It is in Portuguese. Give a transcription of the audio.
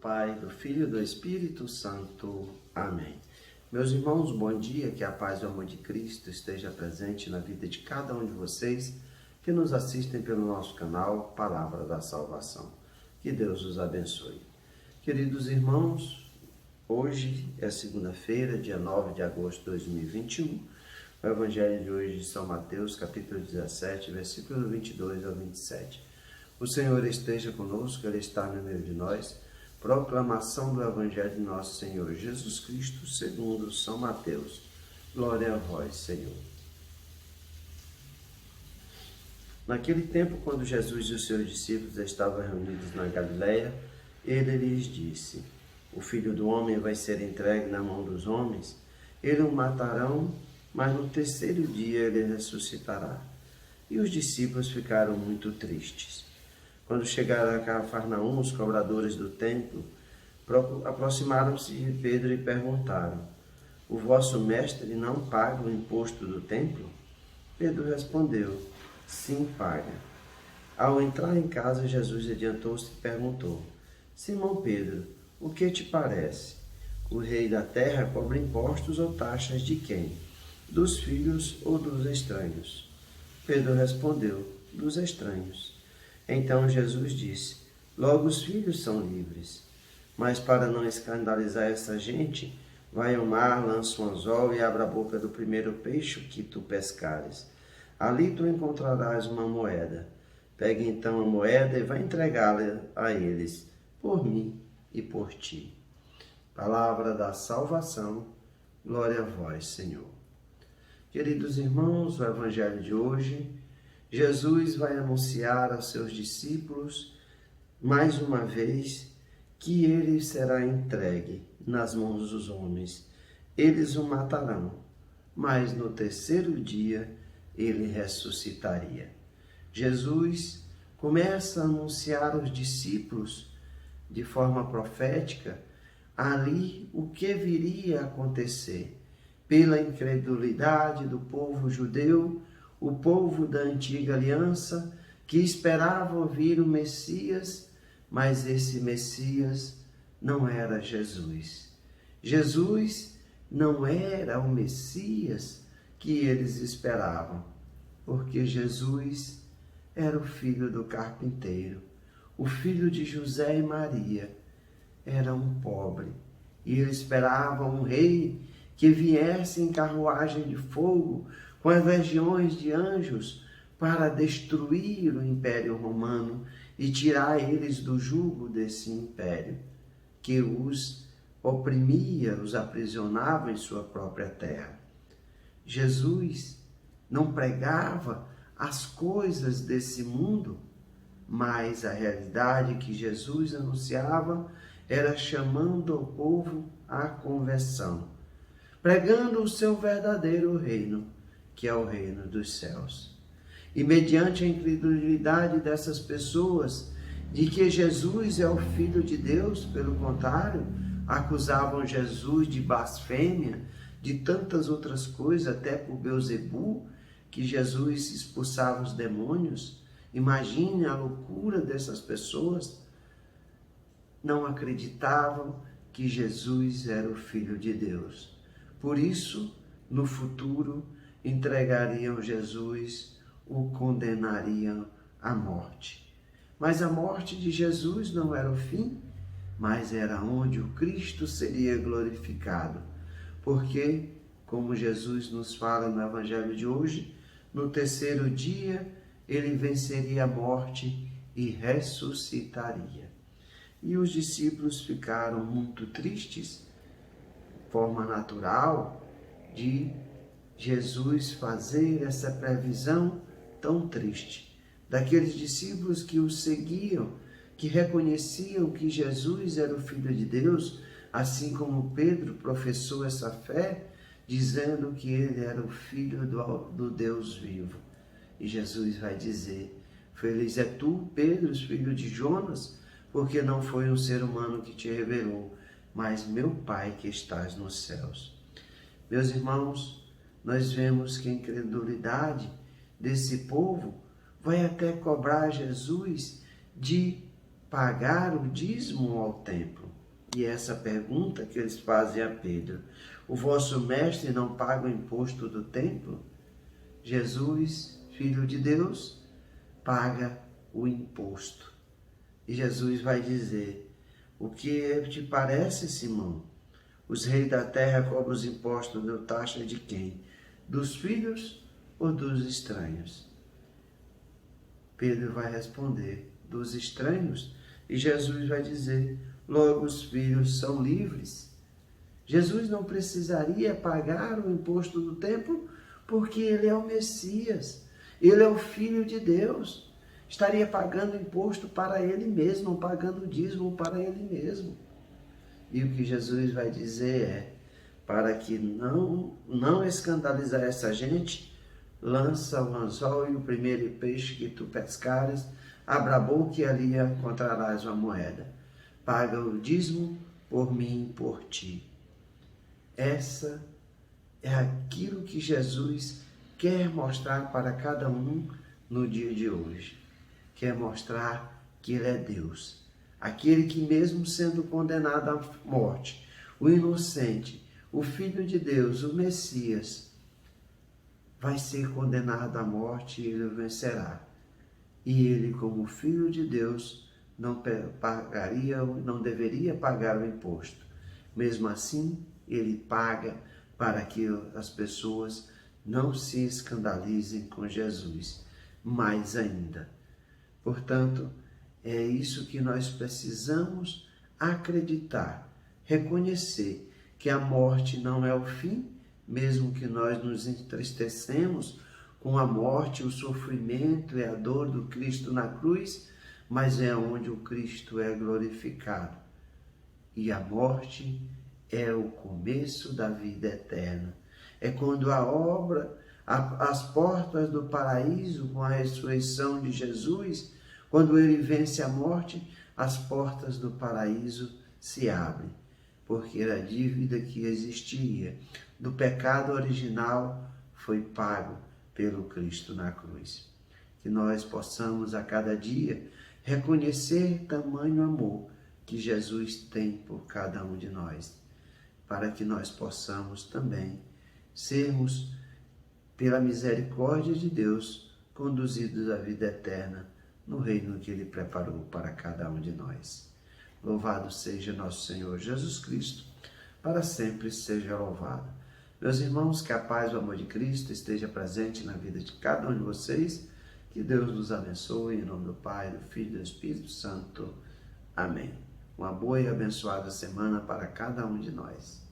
Pai, do Filho e do Espírito Santo. Amém. Meus irmãos, bom dia, que a paz e o amor de Cristo esteja presente na vida de cada um de vocês que nos assistem pelo nosso canal Palavra da Salvação. Que Deus os abençoe. Queridos irmãos, hoje é segunda-feira, dia 9 de agosto de 2021. O Evangelho de hoje de São Mateus, capítulo 17, versículo 22 ao 27. O Senhor esteja conosco, Ele está no meio de nós. Proclamação do Evangelho de nosso Senhor Jesus Cristo, segundo São Mateus. Glória a vós, Senhor. Naquele tempo, quando Jesus e os seus discípulos estavam reunidos na Galileia, ele lhes disse: O Filho do Homem vai ser entregue na mão dos homens, eles o matarão, mas no terceiro dia ele ressuscitará. E os discípulos ficaram muito tristes. Quando chegaram a Cafarnaum, os cobradores do templo aproximaram-se de Pedro e perguntaram: O vosso mestre não paga o imposto do templo? Pedro respondeu: Sim, paga. Ao entrar em casa, Jesus adiantou-se e perguntou: Simão Pedro, o que te parece? O rei da terra cobra impostos ou taxas de quem? Dos filhos ou dos estranhos? Pedro respondeu: Dos estranhos. Então Jesus disse: Logo os filhos são livres. Mas para não escandalizar essa gente, vai ao mar, lança um anzol e abra a boca do primeiro peixe que tu pescares. Ali tu encontrarás uma moeda. Pegue então a moeda e vai entregá-la a eles, por mim e por ti. Palavra da salvação, glória a vós, Senhor. Queridos irmãos, o Evangelho de hoje, Jesus vai anunciar aos seus discípulos, mais uma vez, que ele será entregue nas mãos dos homens. Eles o matarão, mas no terceiro dia ele ressuscitaria. Jesus começa a anunciar aos discípulos, de forma profética, ali o que viria a acontecer. Pela incredulidade do povo judeu, o povo da antiga aliança, que esperava ouvir o Messias, mas esse Messias não era Jesus. Jesus não era o Messias que eles esperavam, porque Jesus era o filho do carpinteiro, o filho de José e Maria. Era um pobre, e eles esperavam um rei que viesse em carruagem de fogo, com as legiões de anjos, para destruir o Império Romano e tirar eles do jugo desse império, que os oprimia, os aprisionava em sua própria terra. Jesus não pregava as coisas desse mundo, mas a realidade que Jesus anunciava era chamando o povo à conversão, pregando o seu verdadeiro reino, que é o reino dos céus. E mediante a incredulidade dessas pessoas, de que Jesus é o Filho de Deus, pelo contrário, acusavam Jesus de blasfêmia, de tantas outras coisas, até por Beelzebu, que Jesus expulsava os demônios. Imagine a loucura dessas pessoas. Não acreditavam que Jesus era o Filho de Deus. Por isso, no futuro, entregariam Jesus, o condenariam à morte. Mas a morte de Jesus não era o fim, mas era onde o Cristo seria glorificado. Porque, como Jesus nos fala no Evangelho de hoje, no terceiro dia ele venceria a morte e ressuscitaria. E os discípulos ficaram muito tristes, forma natural de Jesus fazer essa previsão tão triste. Daqueles discípulos que o seguiam, que reconheciam que Jesus era o Filho de Deus, assim como Pedro professou essa fé, dizendo que ele era o Filho do Deus vivo. E Jesus vai dizer: Feliz é tu, Pedro, filho de Jonas, porque não foi um ser humano que te revelou, mas meu Pai que estás nos céus. Meus irmãos, nós vemos que a incredulidade desse povo vai até cobrar Jesus de pagar o dízimo ao templo. E essa pergunta que eles fazem a Pedro: o vosso mestre não paga o imposto do templo? Jesus, Filho de Deus, paga o imposto. E Jesus vai dizer: o que te parece, Simão? Os reis da terra cobram os impostos de taxa de quem? Dos filhos ou dos estranhos? Pedro vai responder: dos estranhos. E Jesus vai dizer: logo os filhos são livres. Jesus não precisaria pagar o imposto do templo, porque ele é o Messias, ele é o Filho de Deus. Estaria pagando imposto para ele mesmo, pagando dízimo para ele mesmo. E o que Jesus vai dizer é: para que não escandalizar essa gente, lança o anzol e o primeiro peixe que tu pescares, abra a boca e ali encontrarás uma moeda. Paga o dízimo por mim e por ti. Essa é aquilo que Jesus quer mostrar para cada um no dia de hoje. Quer mostrar que Ele é Deus. Aquele que mesmo sendo condenado à morte, o inocente, o Filho de Deus, o Messias, vai ser condenado à morte e ele vencerá. E ele, como Filho de Deus, não deveria pagar o imposto. Mesmo assim, ele paga para que as pessoas não se escandalizem com Jesus. Mais ainda. Portanto, é isso que nós precisamos acreditar, reconhecer que a morte não é o fim, mesmo que nós nos entristecemos com a morte, o sofrimento e a dor do Cristo na cruz, mas é onde o Cristo é glorificado. E a morte é o começo da vida eterna. É quando as portas do paraíso, com a ressurreição de Jesus, quando ele vence a morte, as portas do paraíso se abrem, porque a dívida que existia do pecado original foi pago pelo Cristo na cruz. Que nós possamos a cada dia reconhecer tamanho amor que Jesus tem por cada um de nós, para que nós possamos também sermos, pela misericórdia de Deus, conduzidos à vida eterna no reino que Ele preparou para cada um de nós. Louvado seja nosso Senhor Jesus Cristo, para sempre seja louvado. Meus irmãos, que a paz e o amor de Cristo esteja presente na vida de cada um de vocês. Que Deus nos abençoe, em nome do Pai, do Filho e do Espírito Santo. Amém. Uma boa e abençoada semana para cada um de nós.